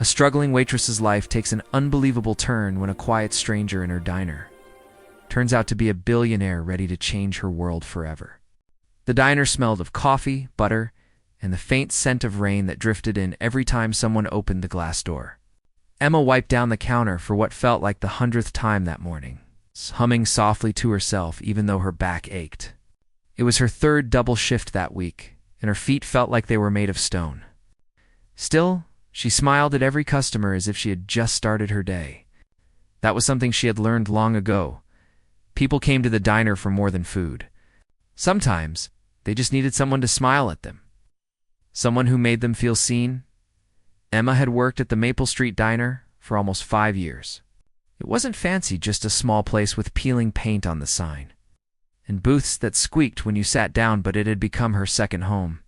A struggling waitress's life takes an unbelievable turn when a quiet stranger in her diner turns out to be a billionaire ready to change her world forever. The diner smelled of coffee, butter, and the faint scent of rain that drifted in every time someone opened the glass door. Emma wiped down the counter for what felt like the 100th time that morning, humming softly to herself even though her back ached. It was her third double shift that week, and her feet felt like they were made of stone. Still, she smiled at every customer as if she had just started her day. That was something she had learned long ago. People came to the diner for more than food. Sometimes, they just needed someone to smile at them. Someone who made them feel seen. Emma had worked at the Maple Street Diner for almost 5 years. It wasn't fancy, just a small place with peeling paint on the sign, and booths that squeaked when you sat down, but it had become her second home.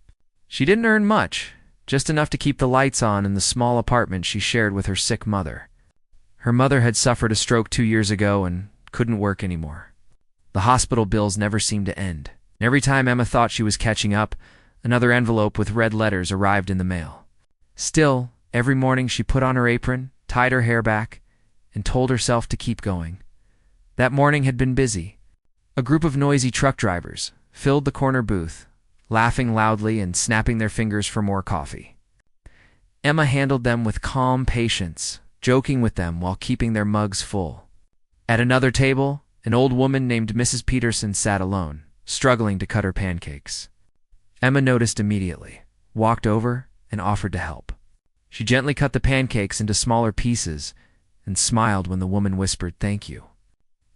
She didn't earn much, just enough to keep the lights on in the small apartment she shared with her sick mother. Her mother had suffered a stroke 2 years ago and couldn't work anymore. The hospital bills never seemed to end, and every time Emma thought she was catching up, another envelope with red letters arrived in the mail. Still, every morning she put on her apron, tied her hair back, and told herself to keep going. That morning had been busy. A group of noisy truck drivers filled the corner booth, laughing loudly and snapping their fingers for more coffee. Emma handled them with calm patience, joking with them while keeping their mugs full. At another table, an old woman named Mrs. Peterson sat alone, struggling to cut her pancakes. Emma noticed immediately, walked over, and offered to help. She gently cut the pancakes into smaller pieces and smiled when the woman whispered thank you.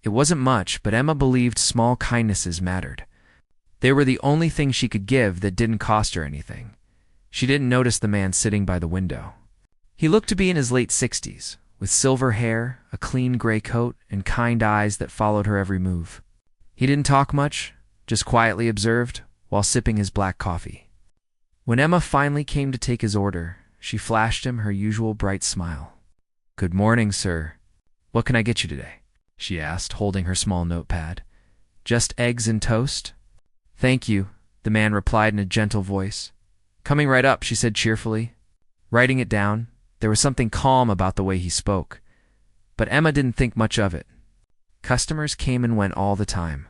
It wasn't much, but Emma believed small kindnesses mattered. They were the only thing she could give that didn't cost her anything. She didn't notice the man sitting by the window. He looked to be in his late 60s, with silver hair, a clean gray coat, and kind eyes that followed her every move. He didn't talk much, just quietly observed while sipping his black coffee. When Emma finally came to take his order, she flashed him her usual bright smile. "Good morning, sir. What can I get you today?" she asked, holding her small notepad. "Just eggs and toast?" "Thank you," the man replied in a gentle voice. "Coming right up," she said cheerfully. Writing it down, there was something calm about the way he spoke. But Emma didn't think much of it. Customers came and went all the time.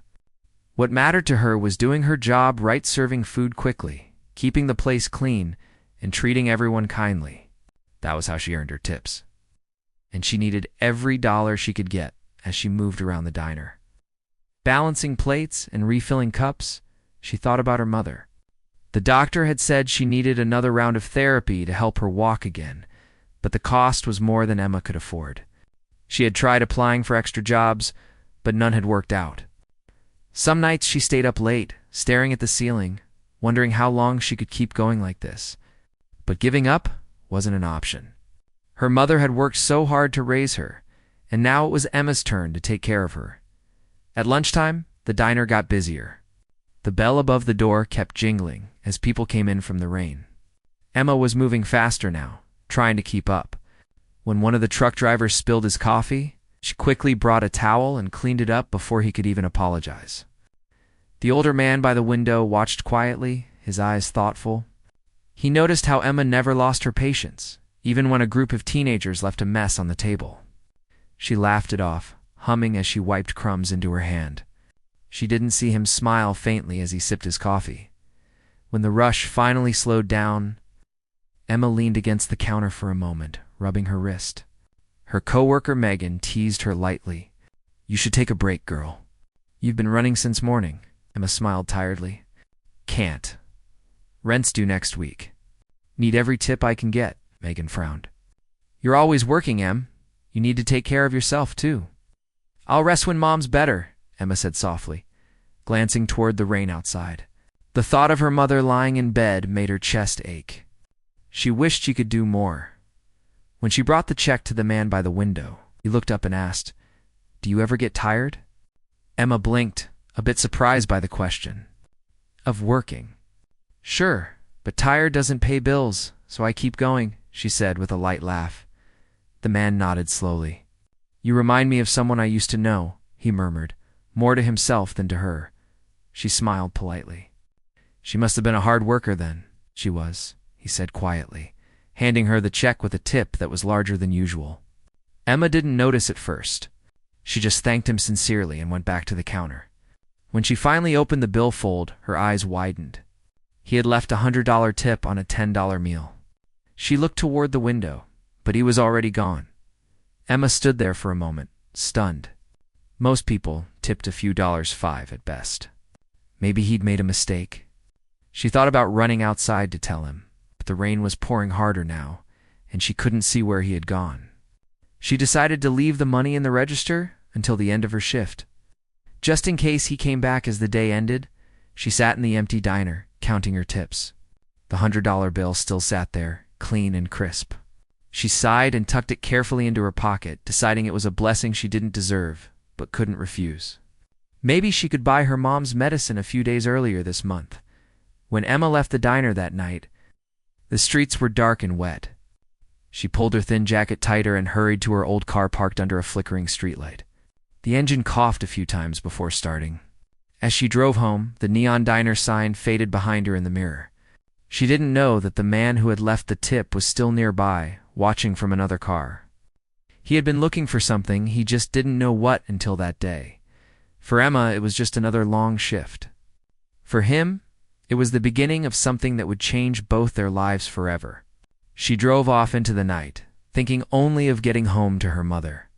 What mattered to her was doing her job right, serving food quickly, keeping the place clean, and treating everyone kindly. That was how she earned her tips. And she needed every dollar she could get as she moved around the diner. Balancing plates and refilling cups, she thought about her mother. The doctor had said she needed another round of therapy to help her walk again, but the cost was more than Emma could afford. She had tried applying for extra jobs, but none had worked out. Some nights she stayed up late, staring at the ceiling, wondering how long she could keep going like this. But giving up wasn't an option. Her mother had worked so hard to raise her, and now it was Emma's turn to take care of her. At lunchtime, the diner got busier. The bell above the door kept jingling as people came in from the rain. Emma was moving faster now, trying to keep up. When one of the truck drivers spilled his coffee, she quickly brought a towel and cleaned it up before he could even apologize. The older man by the window watched quietly, his eyes thoughtful. He noticed how Emma never lost her patience, even when a group of teenagers left a mess on the table. She laughed it off, humming as she wiped crumbs into her hand. She didn't see him smile faintly as he sipped his coffee. When the rush finally slowed down, Emma leaned against the counter for a moment, rubbing her wrist. Her coworker Megan teased her lightly. "You should take a break, girl. You've been running since morning." Emma smiled tiredly. "Can't. Rent's due next week." "Need every tip I can get," Megan frowned. "You're always working, Em. You need to take care of yourself, too." "I'll rest when Mom's better," Emma said softly, glancing toward the rain outside. The thought of her mother lying in bed made her chest ache. She wished she could do more. When she brought the check to the man by the window, he looked up and asked, "Do you ever get tired?" Emma blinked, a bit surprised by the question. "Of working." "Sure, but tired doesn't pay bills, so I keep going," she said with a light laugh. The man nodded slowly. "You remind me of someone I used to know," he murmured, more to himself than to her. She smiled politely. "She must have been a hard worker then." "She was," he said quietly, handing her the check with a tip that was larger than usual. Emma didn't notice at first. She just thanked him sincerely and went back to the counter. When she finally opened the billfold, her eyes widened. He had left a $100 tip on a $10 meal. She looked toward the window, but he was already gone. Emma stood there for a moment, stunned. Most people tipped a few dollars, $5 at best. Maybe he'd made a mistake. She thought about running outside to tell him, but the rain was pouring harder now, and she couldn't see where he had gone. She decided to leave the money in the register until the end of her shift. Just in case he came back as the day ended, she sat in the empty diner, counting her tips. The $100 bill still sat there, clean and crisp. She sighed and tucked it carefully into her pocket, deciding it was a blessing she didn't deserve, but couldn't refuse. Maybe she could buy her mom's medicine a few days earlier this month. When Emma left the diner that night, the streets were dark and wet. She pulled her thin jacket tighter and hurried to her old car parked under a flickering streetlight. The engine coughed a few times before starting. As she drove home, the neon diner sign faded behind her in the mirror. She didn't know that the man who had left the tip was still nearby, watching from another car. He had been looking for something, he just didn't know what until that day. For Emma, it was just another long shift. For him, it was the beginning of something that would change both their lives forever. She drove off into the night, thinking only of getting home to her mother,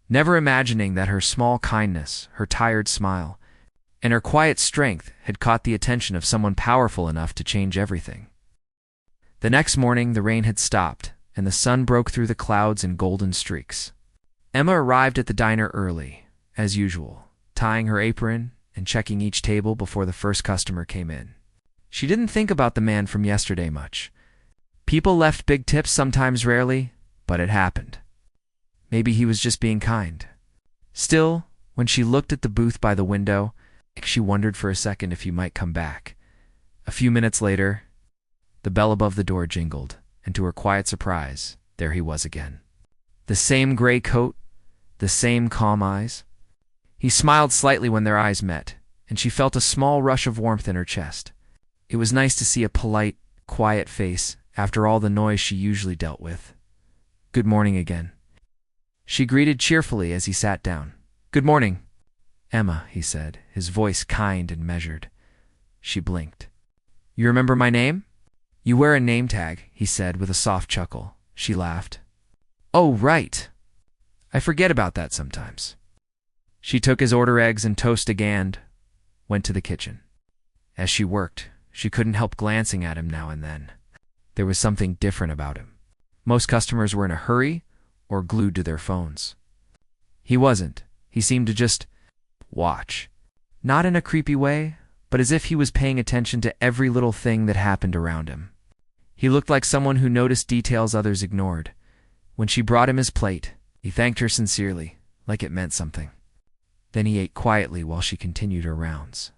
never imagining that her small kindness, her tired smile, and her quiet strength had caught the attention of someone powerful enough to change everything. The next morning, the rain had stopped, and the sun broke through the clouds in golden streaks. Emma arrived at the diner early, as usual, tying her apron and checking each table before the first customer came in. She didn't think about the man from yesterday much. People left big tips sometimes, rarely, but it happened. Maybe he was just being kind. Still, when she looked at the booth by the window, she wondered for a second if he might come back. A few minutes later, the bell above the door jingled, and to her quiet surprise, there he was again. The same gray coat, the same calm eyes. He smiled slightly when their eyes met, and she felt a small rush of warmth in her chest. It was nice to see a polite, quiet face after all the noise she usually dealt with. "Good morning again," she greeted cheerfully as he sat down. "Good morning, Emma," he said, his voice kind and measured. She blinked. "You remember my name?" "You wear a name tag," he said with a soft chuckle. She laughed. "Oh, right. I forget about that sometimes." She took his order eggs and toast again, went to the kitchen. As she worked, she couldn't help glancing at him now and then. There was something different about him. Most customers were in a hurry or glued to their phones. He wasn't. He seemed to just watch. Not in a creepy way, but as if he was paying attention to every little thing that happened around him. He looked like someone who noticed details others ignored. When she brought him his plate, he thanked her sincerely, like it meant something. Then he ate quietly while she continued her rounds.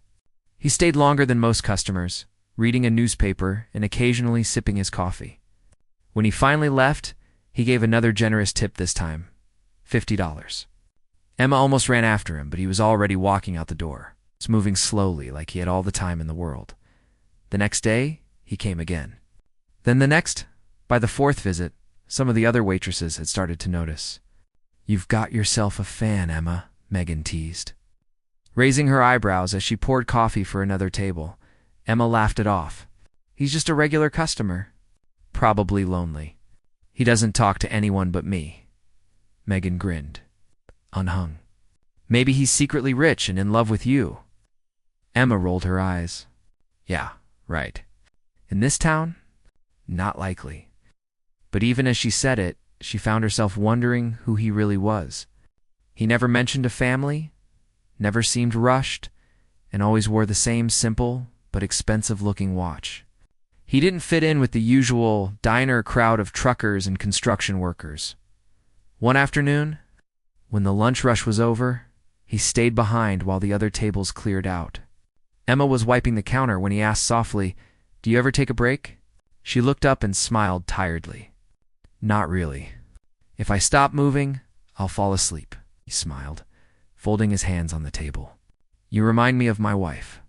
He stayed longer than most customers, reading a newspaper and occasionally sipping his coffee. When he finally left, he gave another generous tip this time, $50. Emma almost ran after him, but he was already walking out the door, moving slowly like he had all the time in the world. The next day, he came again. Then the next, by the fourth visit, some of the other waitresses had started to notice. "You've got yourself a fan, Emma," Megan teased. Raising her eyebrows as she poured coffee for another table, Emma laughed it off. "He's just a regular customer. Probably lonely. He doesn't talk to anyone but me." Megan grinned, unhung. "Maybe he's secretly rich and in love with you." Emma rolled her eyes. "Yeah, right. In this town? Not likely." But even as she said it, she found herself wondering who he really was. He never mentioned a family, never seemed rushed, and always wore the same simple but expensive-looking watch. He didn't fit in with the usual diner crowd of truckers and construction workers. One afternoon, when the lunch rush was over, he stayed behind while the other tables cleared out. Emma was wiping the counter when he asked softly, "Do you ever take a break?" She looked up and smiled tiredly. "Not really. If I stop moving, I'll fall asleep," he smiled, folding his hands on the table. "You remind me of my wife.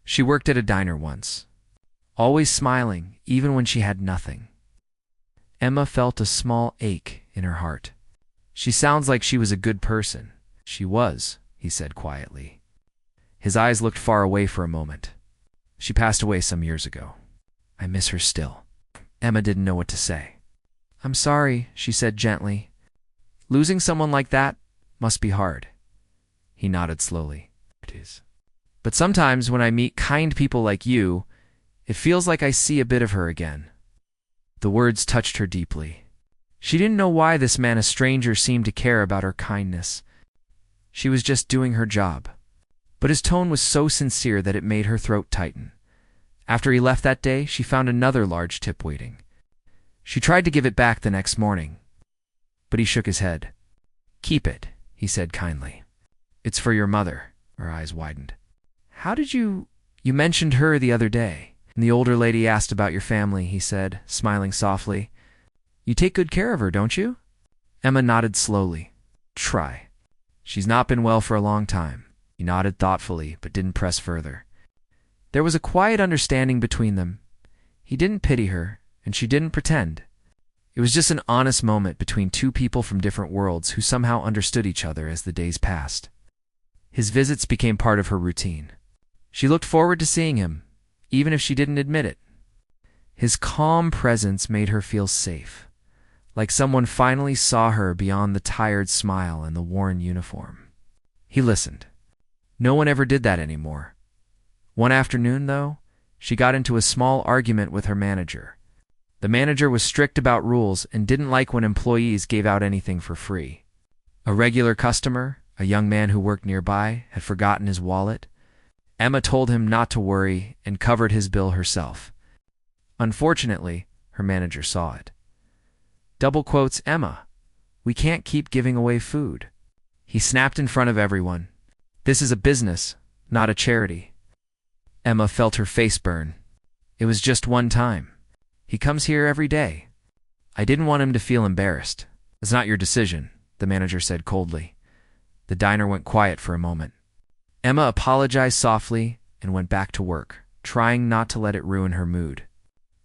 She worked at a diner once, always smiling, even when she had nothing. Emma felt a small ache in her heart. She sounds like she was a good person. She was, he said quietly. His eyes looked far away for a moment. She passed away some years ago. I miss her still. Emma didn't know what to say. I'm sorry, she said gently. Losing someone like that must be hard. He nodded slowly. It is. But sometimes when I meet kind people like you, it feels like I see a bit of her again. The words touched her deeply. She didn't know why this man, a stranger, seemed to care about her kindness. She was just doing her job. But his tone was so sincere that it made her throat tighten. After he left that day, she found another large tip waiting. She tried to give it back the next morning, but he shook his head. Keep it, he said kindly. It's for your mother. Her eyes widened. How did you mentioned her the other day? And the older lady asked about your family, he said, smiling softly. You take good care of her, don't you? Emma nodded slowly. Try. She's not been well for a long time. He nodded thoughtfully, but didn't press further. There was a quiet understanding between them. He didn't pity her, and she didn't pretend. It was just an honest moment between two people from different worlds who somehow understood each other as the days passed. His visits became part of her routine. She looked forward to seeing him, even if she didn't admit it. His calm presence made her feel safe, like someone finally saw her beyond the tired smile and the worn uniform. He listened. No one ever did that anymore. One afternoon, though, she got into a small argument with her manager. The manager was strict about rules and didn't like when employees gave out anything for free. A regular customer, a young man who worked nearby, had forgotten his wallet. Emma told him not to worry and covered his bill herself. Unfortunately, her manager saw it. Double quotes, Emma, we can't keep giving away food. He snapped in front of everyone. This is a business, not a charity. Emma felt her face burn. It was just one time. He comes here every day. I didn't want him to feel embarrassed. It's not your decision, the manager said coldly. The diner went quiet for a moment. Emma apologized softly and went back to work, trying not to let it ruin her mood.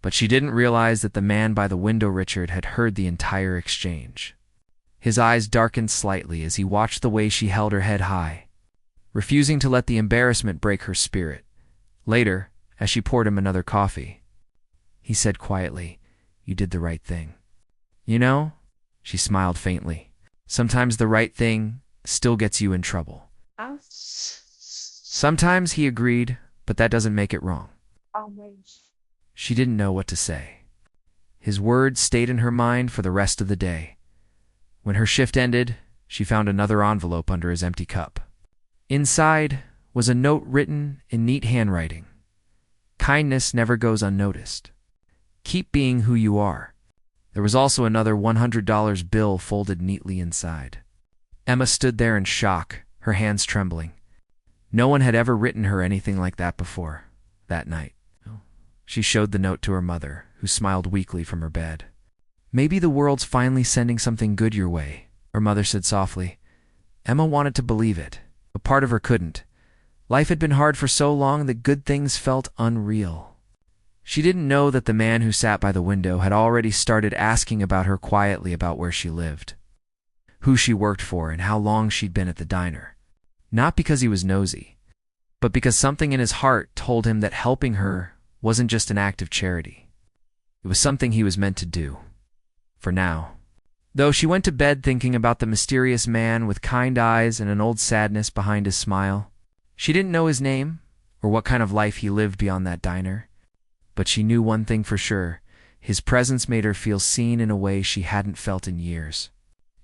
But she didn't realize that the man by the window, Richard, had heard the entire exchange. His eyes darkened slightly as he watched the way she held her head high, refusing to let the embarrassment break her spirit. Later, as she poured him another coffee, he said quietly, You did the right thing. You know, she smiled faintly, sometimes the right thing still gets you in trouble. Sometimes, he agreed, but that doesn't make it wrong. She didn't know what to say. His words stayed in her mind for the rest of the day. When her shift ended, she found another envelope under his empty cup. Inside was a note written in neat handwriting. Kindness never goes unnoticed. Keep being who you are. There was also another $100 bill folded neatly inside. Emma stood there in shock, her hands trembling. No one had ever written her anything like that before, that night. She showed the note to her mother, who smiled weakly from her bed. Maybe the world's finally sending something good your way, her mother said softly. Emma wanted to believe it, but part of her couldn't. Life had been hard for so long that good things felt unreal. She didn't know that the man who sat by the window had already started asking about her quietly, about where she lived, who she worked for, and how long she'd been at the diner. Not because he was nosy, but because something in his heart told him that helping her wasn't just an act of charity. It was something he was meant to do. For now. Though she went to bed thinking about the mysterious man with kind eyes and an old sadness behind his smile. She didn't know his name or what kind of life he lived beyond that diner. But she knew one thing for sure. His presence made her feel seen in a way she hadn't felt in years.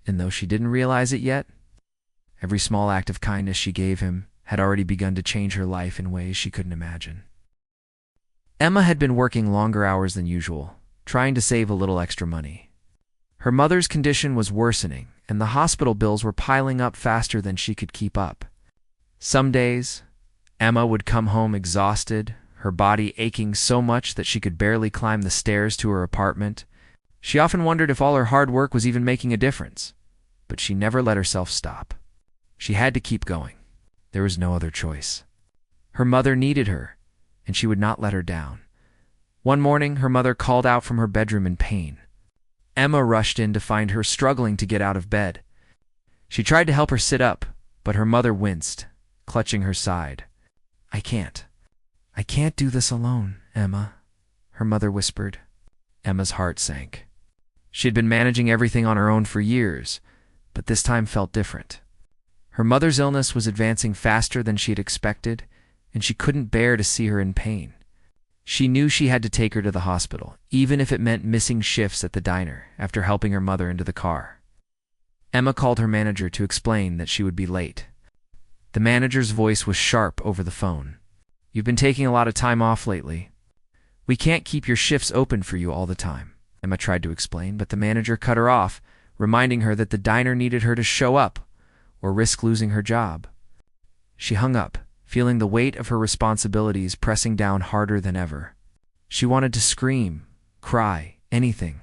And though she didn't realize it yet, every small act of kindness she gave him had already begun to change her life in ways she couldn't imagine. Emma had been working longer hours than usual, trying to save a little extra money. Her mother's condition was worsening, and the hospital bills were piling up faster than she could keep up. Some days, Emma would come home exhausted, her body aching so much that she could barely climb the stairs to her apartment. She often wondered if all her hard work was even making a difference, but she never let herself stop. She had to keep going. There was no other choice. Her mother needed her, and she would not let her down. One morning, her mother called out from her bedroom in pain. Emma rushed in to find her struggling to get out of bed. She tried to help her sit up, but her mother winced, clutching her side. I can't do this alone, Emma," her mother whispered. Emma's heart sank. She had been managing everything on her own for years, but this time felt different. Her mother's illness was advancing faster than she had expected, and she couldn't bear to see her in pain. She knew she had to take her to the hospital, even if it meant missing shifts at the diner after helping her mother into the car. Emma called her manager to explain that she would be late. The manager's voice was sharp over the phone. "You've been taking a lot of time off lately. We can't keep your shifts open for you all the time," Emma tried to explain, but the manager cut her off, reminding her that the diner needed her to show up or risk losing her job. She hung up, feeling the weight of her responsibilities pressing down harder than ever. She wanted to scream, cry, anything.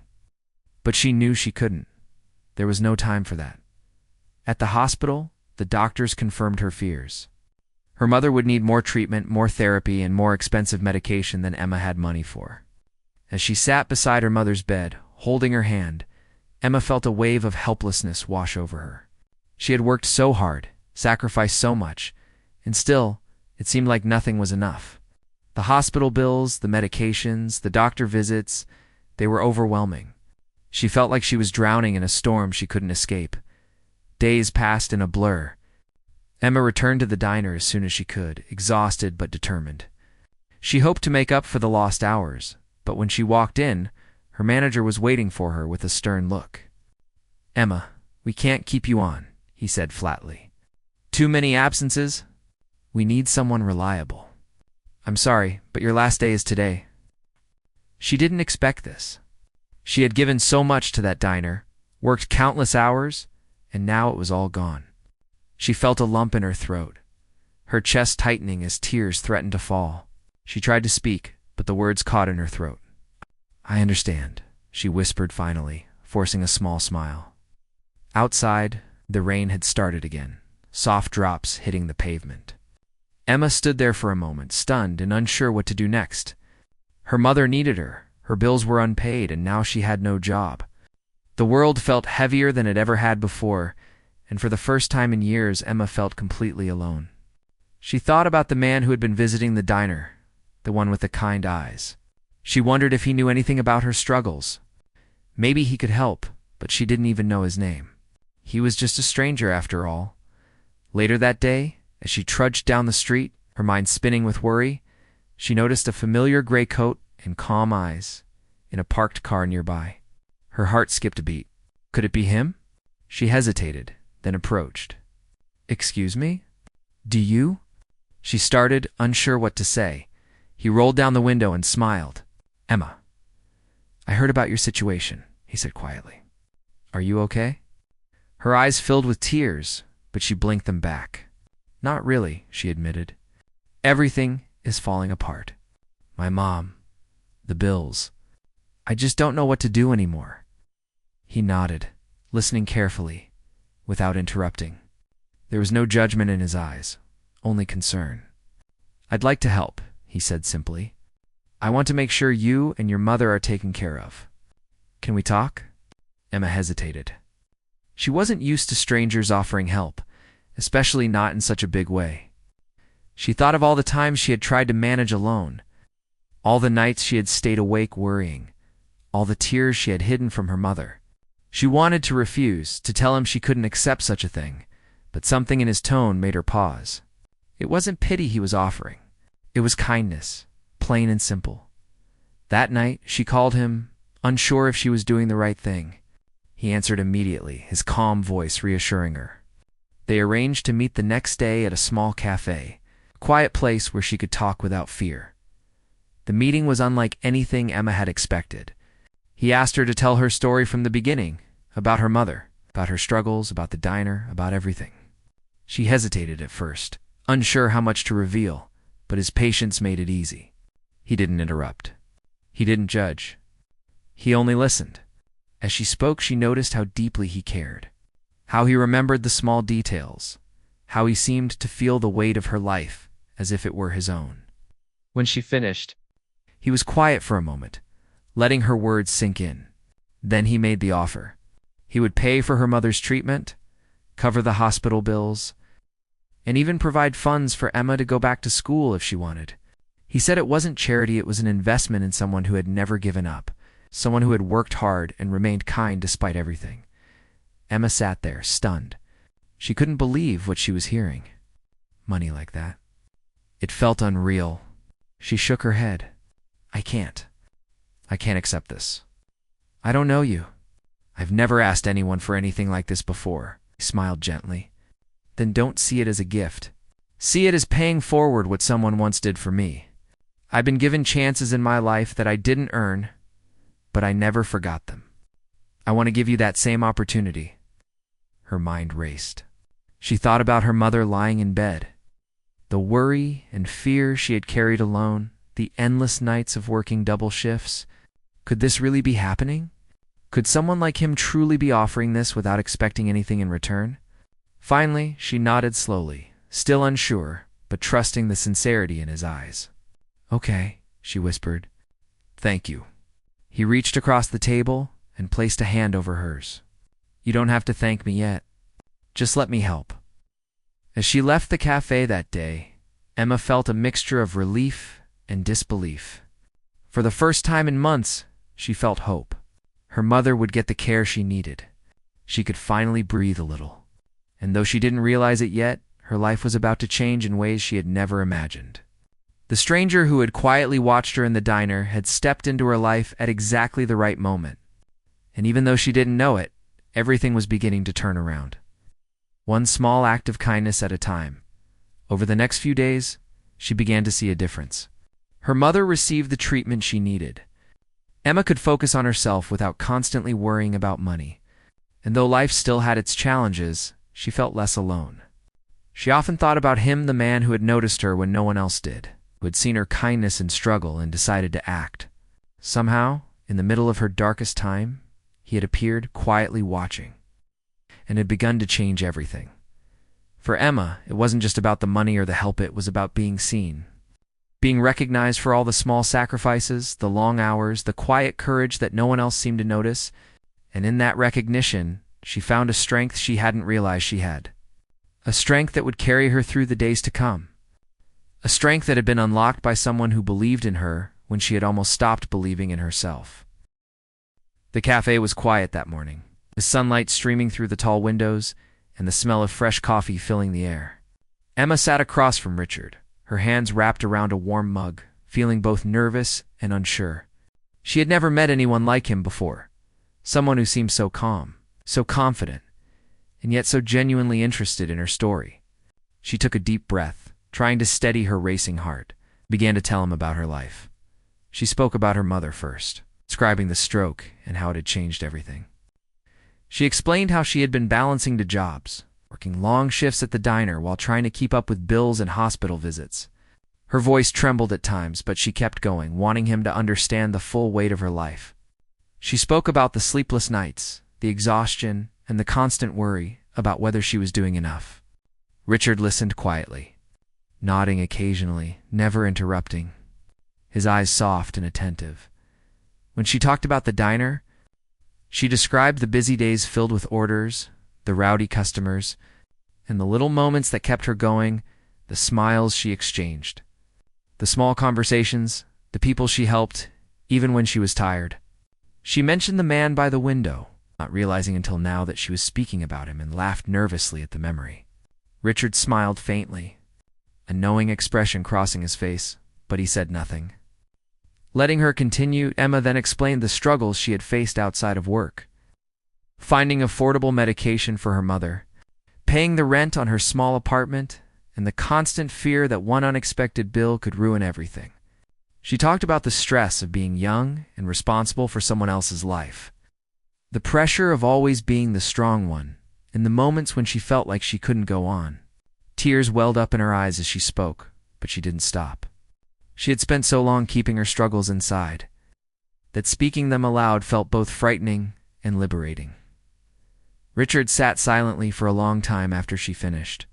But she knew she couldn't. There was no time for that. At the hospital, the doctors confirmed her fears. Her mother would need more treatment, more therapy, and more expensive medication than Emma had money for. As she sat beside her mother's bed, holding her hand, Emma felt a wave of helplessness wash over her. She had worked so hard, sacrificed so much, and still, it seemed like nothing was enough. The hospital bills, the medications, the doctor visits, they were overwhelming. She felt like she was drowning in a storm she couldn't escape. Days passed in a blur. Emma returned to the diner as soon as she could, exhausted but determined. She hoped to make up for the lost hours, but when she walked in, her manager was waiting for her with a stern look. "Emma, we can't keep you on," he said flatly. "Too many absences? We need someone reliable. I'm sorry, but your last day is today." She didn't expect this. She had given so much to that diner, worked countless hours, and now it was all gone. She felt a lump in her throat, her chest tightening as tears threatened to fall. She tried to speak, but the words caught in her throat. "I understand," she whispered finally, forcing a small smile. Outside, the rain had started again, soft drops hitting the pavement. Emma stood there for a moment, stunned and unsure what to do next. Her mother needed her, her bills were unpaid, and now she had no job. The world felt heavier than it ever had before, and for the first time in years, Emma felt completely alone. She thought about the man who had been visiting the diner, the one with the kind eyes. She wondered if he knew anything about her struggles. Maybe he could help, but she didn't even know his name. He was just a stranger after all. Later that day, as she trudged down the street, her mind spinning with worry, she noticed a familiar gray coat and calm eyes in a parked car nearby. Her heart skipped a beat. Could it be him? She hesitated, then approached. "Excuse me? Do you?" She started, unsure what to say. He rolled down the window and smiled. "Emma, I heard about your situation," he said quietly. "Are you okay?" Her eyes filled with tears, but she blinked them back. "Not really," she admitted. "Everything is falling apart. My mom, the bills. I just don't know what to do anymore." He nodded, listening carefully, without interrupting. There was no judgment in his eyes, only concern. "I'd like to help," he said simply. "I want to make sure you and your mother are taken care of. Can we talk?" Emma hesitated. She wasn't used to strangers offering help, especially not in such a big way. She thought of all the times she had tried to manage alone, all the nights she had stayed awake worrying, all the tears she had hidden from her mother. She wanted to refuse, to tell him she couldn't accept such a thing, but something in his tone made her pause. It wasn't pity he was offering. It was kindness, plain and simple. That night, she called him, unsure if she was doing the right thing. He answered immediately, his calm voice reassuring her. They arranged to meet the next day at a small cafe, a quiet place where she could talk without fear. The meeting was unlike anything Emma had expected. He asked her to tell her story from the beginning, about her mother, about her struggles, about the diner, about everything. She hesitated at first, unsure how much to reveal, but his patience made it easy. He didn't interrupt. He didn't judge. He only listened. As she spoke, she noticed how deeply he cared, how he remembered the small details, how he seemed to feel the weight of her life as if it were his own. When she finished, he was quiet for a moment, letting her words sink in. Then he made the offer. He would pay for her mother's treatment, cover the hospital bills, and even provide funds for Emma to go back to school if she wanted. He said it wasn't charity, it was an investment in someone who had never given up, someone who had worked hard and remained kind despite everything. Emma sat there, stunned. She couldn't believe what she was hearing. Money like that. It felt unreal. She shook her head. I can't accept this. I don't know you. I've never asked anyone for anything like this before. He smiled gently. Then don't see it as a gift. See it as paying forward what someone once did for me. I've been given chances in my life that I didn't earn, but I never forgot them. I want to give you that same opportunity. Her mind raced. She thought about her mother lying in bed. The worry and fear she had carried alone, the endless nights of working double shifts. Could this really be happening? Could someone like him truly be offering this without expecting anything in return? Finally, she nodded slowly, still unsure, but trusting the sincerity in his eyes. Okay, she whispered. Thank you. He reached across the table and placed a hand over hers. You don't have to thank me yet. Just let me help. As she left the cafe that day, Emma felt a mixture of relief and disbelief. For the first time in months, she felt hope. Her mother would get the care she needed. She could finally breathe a little. And though she didn't realize it yet, her life was about to change in ways she had never imagined. The stranger who had quietly watched her in the diner had stepped into her life at exactly the right moment. And even though she didn't know it, everything was beginning to turn around. One small act of kindness at a time. Over the next few days, she began to see a difference. Her mother received the treatment she needed. Emma could focus on herself without constantly worrying about money. And though life still had its challenges, she felt less alone. She often thought about him, the man who had noticed her when no one else did, who had seen her kindness and struggle and decided to act. Somehow, in the middle of her darkest time, he had appeared quietly watching, and had begun to change everything. For Emma, it wasn't just about the money or the help, it was about being seen. Being recognized for all the small sacrifices, the long hours, the quiet courage that no one else seemed to notice, and in that recognition, she found a strength she hadn't realized she had. A strength that would carry her through the days to come. A strength that had been unlocked by someone who believed in her when she had almost stopped believing in herself. The cafe was quiet that morning, the sunlight streaming through the tall windows and the smell of fresh coffee filling the air. Emma sat across from Richard, her hands wrapped around a warm mug, feeling both nervous and unsure. She had never met anyone like him before, someone who seemed so calm, so confident, and yet so genuinely interested in her story. She took a deep breath, trying to steady her racing heart, began to tell him about her life. She spoke about her mother first, describing the stroke and how it had changed everything. She explained how she had been balancing 2 jobs, working long shifts at the diner while trying to keep up with bills and hospital visits. Her voice trembled at times, but she kept going, wanting him to understand the full weight of her life. She spoke about the sleepless nights, the exhaustion, and the constant worry about whether she was doing enough. Richard listened quietly, nodding occasionally, never interrupting, his eyes soft and attentive. When she talked about the diner, she described the busy days filled with orders, the rowdy customers, and the little moments that kept her going, the smiles she exchanged, the small conversations, the people she helped, even when she was tired. She mentioned the man by the window, not realizing until now that she was speaking about him, and laughed nervously at the memory. Richard smiled faintly, a knowing expression crossing his face, but he said nothing. Letting her continue, Emma then explained the struggles she had faced outside of work. Finding affordable medication for her mother, paying the rent on her small apartment, and the constant fear that one unexpected bill could ruin everything. She talked about the stress of being young and responsible for someone else's life. The pressure of always being the strong one, in the moments when she felt like she couldn't go on. Tears welled up in her eyes as she spoke, but she didn't stop. She had spent so long keeping her struggles inside, that speaking them aloud felt both frightening and liberating. Richard sat silently for a long time after she finished.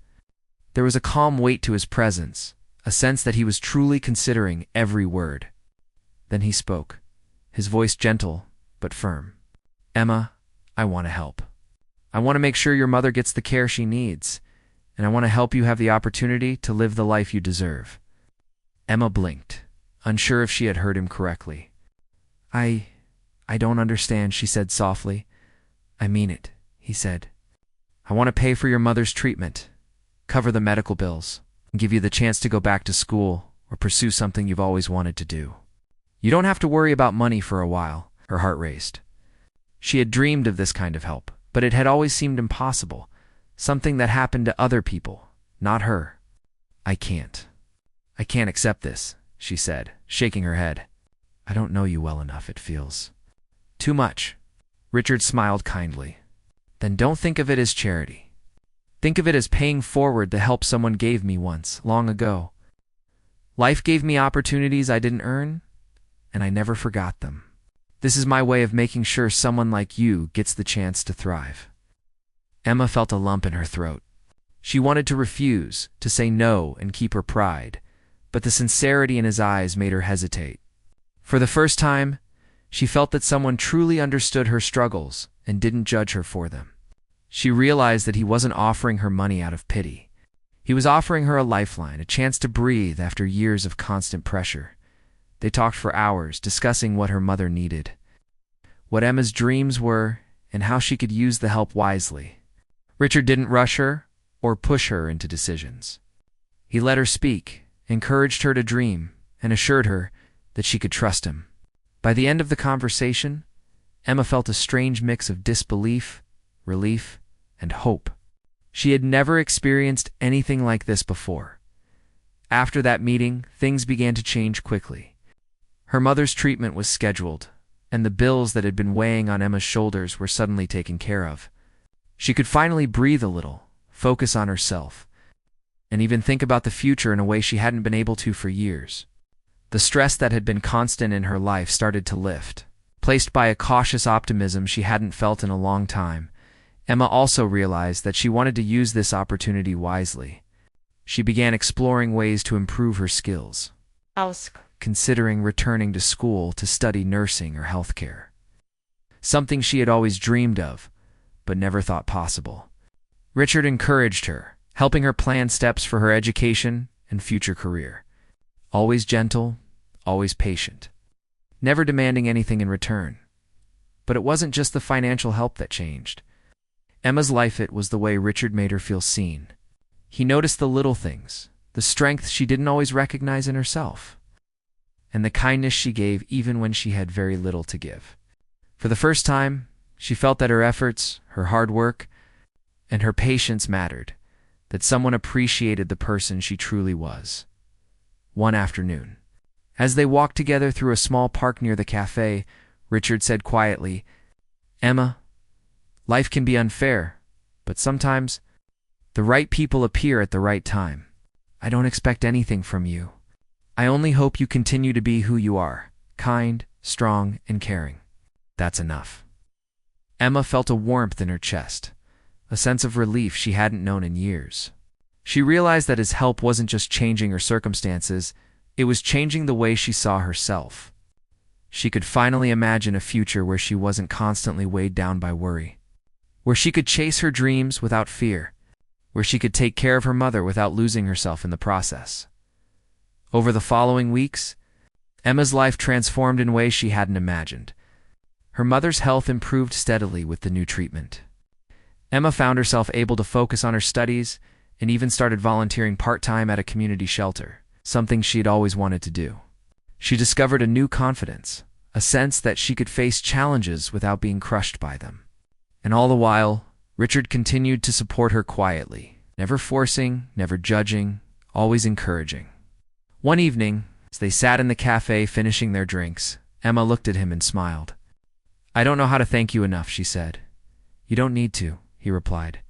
There was a calm weight to his presence, a sense that he was truly considering every word. Then he spoke, his voice gentle but firm. Emma, I want to help. I want to make sure your mother gets the care she needs, and I want to help you have the opportunity to live the life you deserve. Emma blinked, unsure if she had heard him correctly. I don't understand, she said softly. I mean it, he said. I want to pay for your mother's treatment, cover the medical bills, and give you the chance to go back to school or pursue something you've always wanted to do. You don't have to worry about money for a while. Her heart raced. She had dreamed of this kind of help, but it had always seemed impossible, something that happened to other people, not her. I can't accept this, she said, shaking her head. I don't know you well enough, it feels too much. Richard smiled kindly. Then don't think of it as charity. Think of it as paying forward the help someone gave me once, long ago. Life gave me opportunities I didn't earn, and I never forgot them. This is my way of making sure someone like you gets the chance to thrive. Emma felt a lump in her throat. She wanted to refuse, to say no and keep her pride, but the sincerity in his eyes made her hesitate. For the first time, she felt that someone truly understood her struggles and didn't judge her for them. She realized that he wasn't offering her money out of pity. He was offering her a lifeline, a chance to breathe after years of constant pressure. They talked for hours, discussing what her mother needed, what Emma's dreams were, and how she could use the help wisely. Richard didn't rush her or push her into decisions. He let her speak, encouraged her to dream, and assured her that she could trust him. By the end of the conversation, Emma felt a strange mix of disbelief, relief, and hope. She had never experienced anything like this before. After that meeting, things began to change quickly. Her mother's treatment was scheduled, and the bills that had been weighing on Emma's shoulders were suddenly taken care of. She could finally breathe a little, focus on herself, and even think about the future in a way she hadn't been able to for years. The stress that had been constant in her life started to lift. Placed by a cautious optimism she hadn't felt in a long time, Emma also realized that she wanted to use this opportunity wisely. She began exploring ways to improve her skills, considering returning to school to study nursing or healthcare. Something she had always dreamed of, but never thought possible. Richard encouraged her, helping her plan steps for her education and future career. Always gentle, always patient, never demanding anything in return. But it wasn't just the financial help that changed. Emma's life, it was the way Richard made her feel seen. He noticed the little things, the strength she didn't always recognize in herself, and the kindness she gave even when she had very little to give. For the first time, she felt that her efforts, her hard work, and her patience mattered, that someone appreciated the person she truly was. One afternoon, as they walked together through a small park near the cafe, Richard said quietly, "Emma, life can be unfair, but sometimes the right people appear at the right time. I don't expect anything from you. I only hope you continue to be who you are, kind, strong, and caring. That's enough." Emma felt a warmth in her chest, a sense of relief she hadn't known in years. She realized that his help wasn't just changing her circumstances, it was changing the way she saw herself. She could finally imagine a future where she wasn't constantly weighed down by worry, where she could chase her dreams without fear, where she could take care of her mother without losing herself in the process. Over the following weeks, Emma's life transformed in ways she hadn't imagined. Her mother's health improved steadily with the new treatment. Emma found herself able to focus on her studies and even started volunteering part-time at a community shelter, something she'd always wanted to do. She discovered a new confidence, a sense that she could face challenges without being crushed by them. And all the while, Richard continued to support her quietly, never forcing, never judging, always encouraging. One evening, as they sat in the cafe finishing their drinks, Emma looked at him and smiled. "I don't know how to thank you enough," she said. "You don't need to," he replied.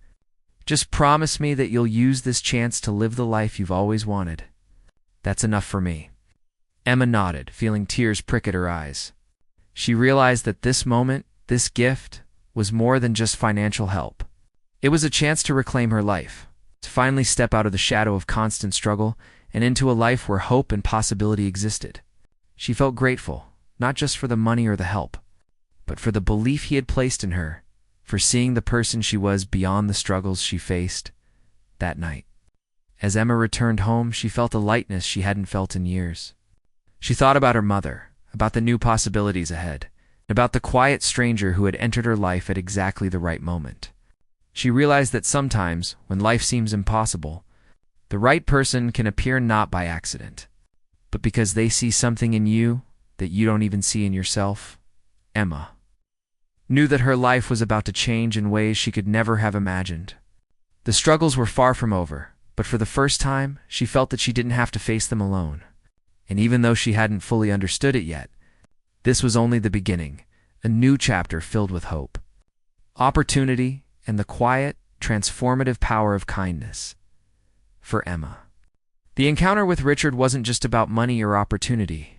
"Just promise me that you'll use this chance to live the life you've always wanted. That's enough for me." Emma nodded, feeling tears prick at her eyes. She realized that this moment, this gift, was more than just financial help. It was a chance to reclaim her life, to finally step out of the shadow of constant struggle and into a life where hope and possibility existed. She felt grateful, not just for the money or the help, but for the belief he had placed in her, for seeing the person she was beyond the struggles she faced that night. As Emma returned home, she felt a lightness she hadn't felt in years. She thought about her mother, about the new possibilities ahead, about the quiet stranger who had entered her life at exactly the right moment. She realized that sometimes, when life seems impossible, the right person can appear not by accident, but because they see something in you that you don't even see in yourself. Emma knew that her life was about to change in ways she could never have imagined. The struggles were far from over, but for the first time, she felt that she didn't have to face them alone. And even though she hadn't fully understood it yet, this was only the beginning, a new chapter filled with hope, opportunity, and the quiet, transformative power of kindness. For Emma, the encounter with Richard wasn't just about money or opportunity.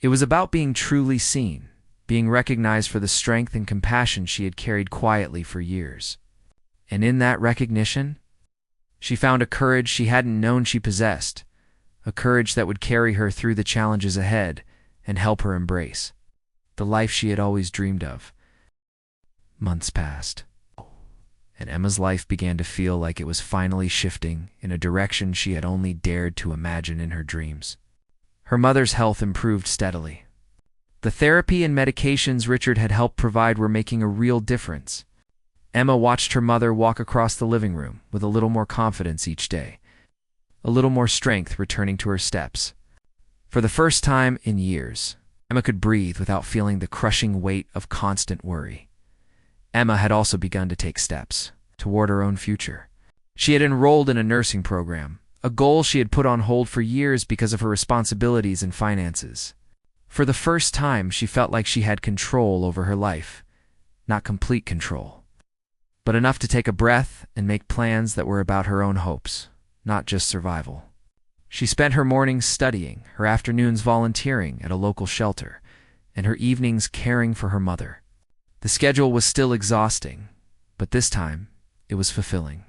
It was about being truly seen, being recognized for the strength and compassion she had carried quietly for years. And in that recognition, she found a courage she hadn't known she possessed, a courage that would carry her through the challenges ahead and help her embrace the life she had always dreamed of. Months passed, and Emma's life began to feel like it was finally shifting in a direction she had only dared to imagine in her dreams. Her mother's health improved steadily. The therapy and medications Richard had helped provide were making a real difference. Emma watched her mother walk across the living room with a little more confidence each day, a little more strength returning to her steps. For the first time in years, Emma could breathe without feeling the crushing weight of constant worry. Emma had also begun to take steps toward her own future. She had enrolled in a nursing program, a goal she had put on hold for years because of her responsibilities and finances. For the first time, she felt like she had control over her life. Not complete control, but enough to take a breath and make plans that were about her own hopes, not just survival. She spent her mornings studying, her afternoons volunteering at a local shelter, and her evenings caring for her mother. The schedule was still exhausting, but this time it was fulfilling.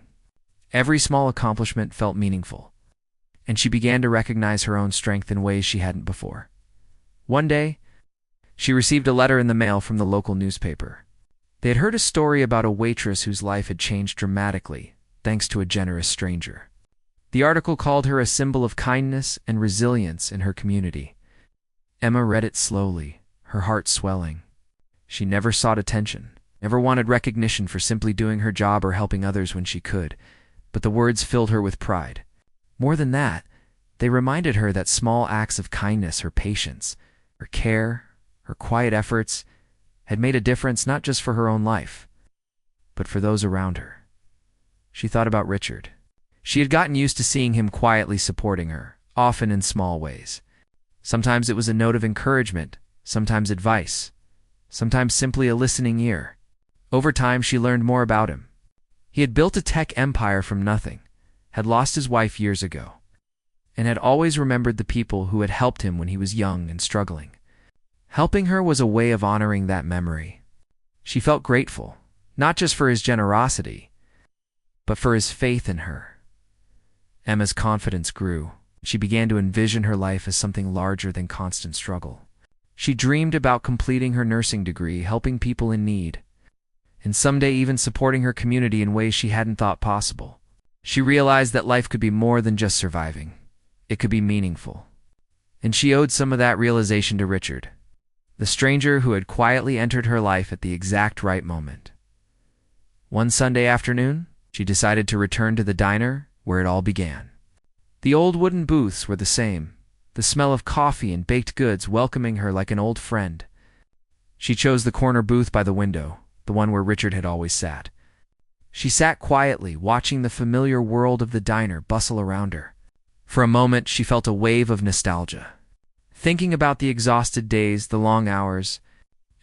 Every small accomplishment felt meaningful, and she began to recognize her own strength in ways she hadn't before. One day, she received a letter in the mail from the local newspaper. They had heard a story about a waitress whose life had changed dramatically thanks to a generous stranger. The article called her a symbol of kindness and resilience in her community. Emma read it slowly, her heart swelling. She never sought attention, never wanted recognition for simply doing her job or helping others when she could, but the words filled her with pride. More than that, they reminded her that small acts of kindness, her patience, her care, her quiet efforts, had made a difference not just for her own life, but for those around her. She thought about Richard. She had gotten used to seeing him quietly supporting her, often in small ways. Sometimes it was a note of encouragement, sometimes advice, sometimes simply a listening ear. Over time, she learned more about him. He had built a tech empire from nothing, had lost his wife years ago, and had always remembered the people who had helped him when he was young and struggling. Helping her was a way of honoring that memory. She felt grateful, not just for his generosity, but for his faith in her. Emma's confidence grew. She began to envision her life as something larger than constant struggle. She dreamed about completing her nursing degree, helping people in need, and someday even supporting her community in ways she hadn't thought possible. She realized that life could be more than just surviving. It could be meaningful. And she owed some of that realization to Richard, the stranger who had quietly entered her life at the exact right moment. One Sunday afternoon, she decided to return to the diner where it all began. The old wooden booths were the same, the smell of coffee and baked goods welcoming her like an old friend. She chose the corner booth by the window, the one where Richard had always sat. She sat quietly, watching the familiar world of the diner bustle around her. For a moment, she felt a wave of nostalgia, thinking about the exhausted days, the long hours,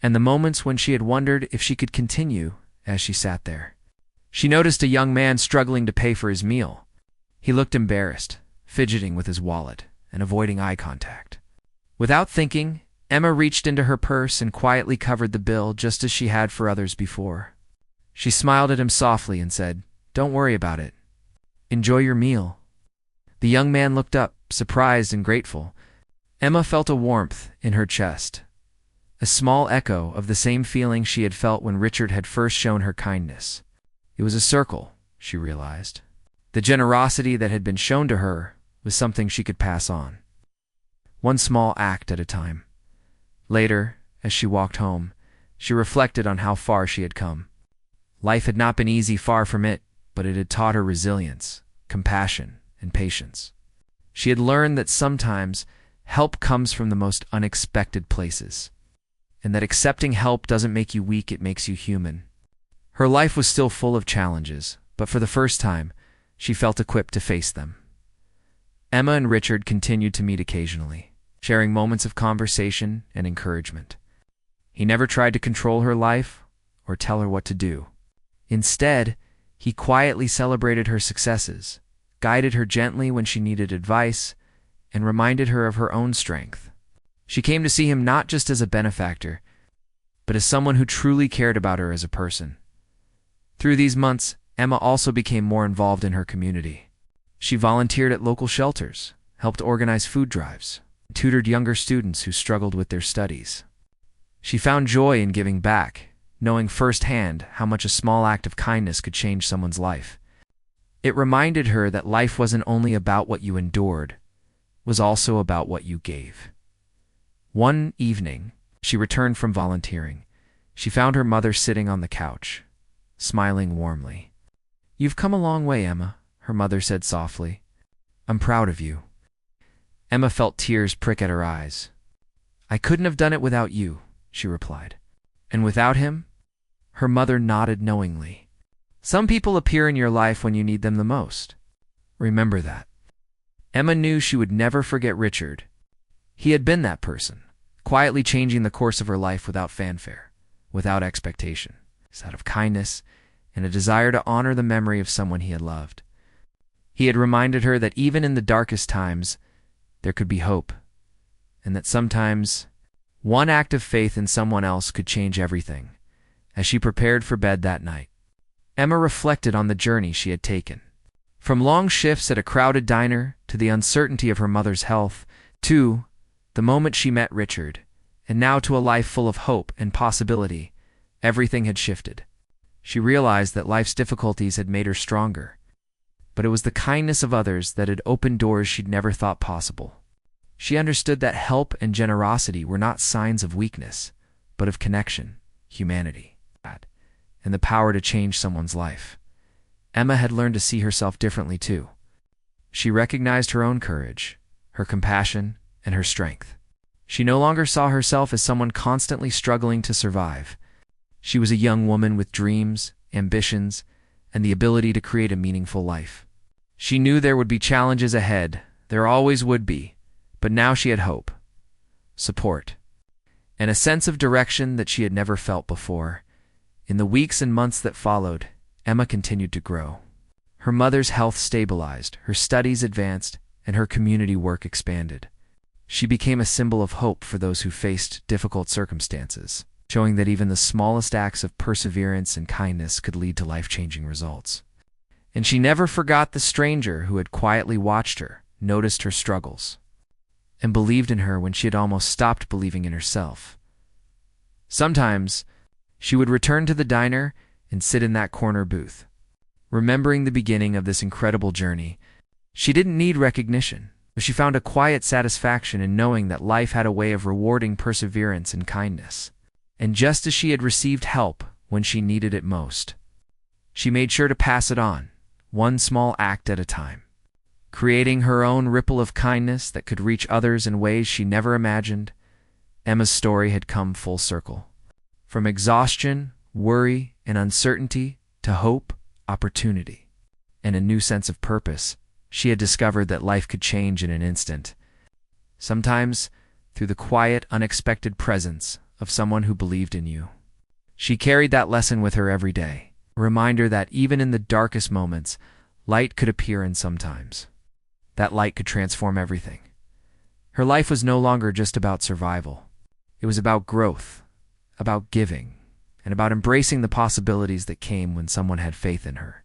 and the moments when she had wondered if she could continue as she sat there. She noticed a young man struggling to pay for his meal. He looked embarrassed, fidgeting with his wallet and avoiding eye contact. Without thinking, Emma reached into her purse and quietly covered the bill just as she had for others before. She smiled at him softly and said, "Don't worry about it. Enjoy your meal." The young man looked up, surprised and grateful. Emma felt a warmth in her chest, a small echo of the same feeling she had felt when Richard had first shown her kindness. It was a circle, she realized. The generosity that had been shown to her was something she could pass on. One small act at a time. Later, as she walked home, she reflected on how far she had come. Life had not been easy, far from it, but it had taught her resilience, compassion, and patience. She had learned that sometimes help comes from the most unexpected places, and that accepting help doesn't make you weak, it makes you human. Her life was still full of challenges, but for the first time, she felt equipped to face them. Emma and Richard continued to meet occasionally, sharing moments of conversation and encouragement. He never tried to control her life or tell her what to do. Instead, he quietly celebrated her successes, guided her gently when she needed advice, and reminded her of her own strength. She came to see him not just as a benefactor, but as someone who truly cared about her as a person. Through these months, Emma also became more involved in her community. She volunteered at local shelters, helped organize food drives, and tutored younger students who struggled with their studies. She found joy in giving back, knowing firsthand how much a small act of kindness could change someone's life. It reminded her that life wasn't only about what you endured, it was also about what you gave. One evening, she returned from volunteering. She found her mother sitting on the couch, smiling warmly. "You've come a long way, Emma," her mother said softly. "I'm proud of you." Emma felt tears prick at her eyes. "I couldn't have done it without you," she replied. "And without him?" Her mother nodded knowingly. "Some people appear in your life when you need them the most. Remember that." Emma knew she would never forget Richard. He had been that person, quietly changing the course of her life without fanfare, without expectation, out of kindness and a desire to honor the memory of someone he had loved. He had reminded her that even in the darkest times, there could be hope, and that sometimes one act of faith in someone else could change everything. As she prepared for bed that night, Emma reflected on the journey she had taken. From long shifts at a crowded diner to the uncertainty of her mother's health, to the moment she met Richard, and now to a life full of hope and possibility, everything had shifted. She realized that life's difficulties had made her stronger, but it was the kindness of others that had opened doors she'd never thought possible. She understood that help and generosity were not signs of weakness, but of connection, humanity, and the power to change someone's life. Emma had learned to see herself differently too. She recognized her own courage, her compassion, and her strength. She no longer saw herself as someone constantly struggling to survive. She was a young woman with dreams, ambitions, and the ability to create a meaningful life. She knew there would be challenges ahead, there always would be, but now she had hope, support, and a sense of direction that she had never felt before. In the weeks and months that followed, Emma continued to grow. Her mother's health stabilized, her studies advanced, and her community work expanded. She became a symbol of hope for those who faced difficult circumstances, showing that even the smallest acts of perseverance and kindness could lead to life-changing results. And she never forgot the stranger who had quietly watched her, noticed her struggles, and believed in her when she had almost stopped believing in herself. Sometimes, she would return to the diner and sit in that corner booth. Remembering the beginning of this incredible journey, she didn't need recognition, but she found a quiet satisfaction in knowing that life had a way of rewarding perseverance and kindness. And just as she had received help when she needed it most, she made sure to pass it on, one small act at a time, creating her own ripple of kindness that could reach others in ways she never imagined. Emma's story had come full circle. From exhaustion, worry, and uncertainty to hope, opportunity, and a new sense of purpose, she had discovered that life could change in an instant. Sometimes through the quiet, unexpected presence of someone who believed in you. She carried that lesson with her every day, a reminder that even in the darkest moments, light could appear in sometimes. That light could transform everything. Her life was no longer just about survival. It was about growth, about giving, and about embracing the possibilities that came when someone had faith in her.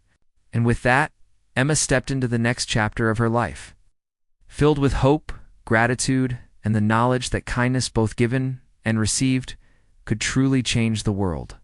And with that, Emma stepped into the next chapter of her life, filled with hope, gratitude, and the knowledge that kindness, both given and received, could truly change the world.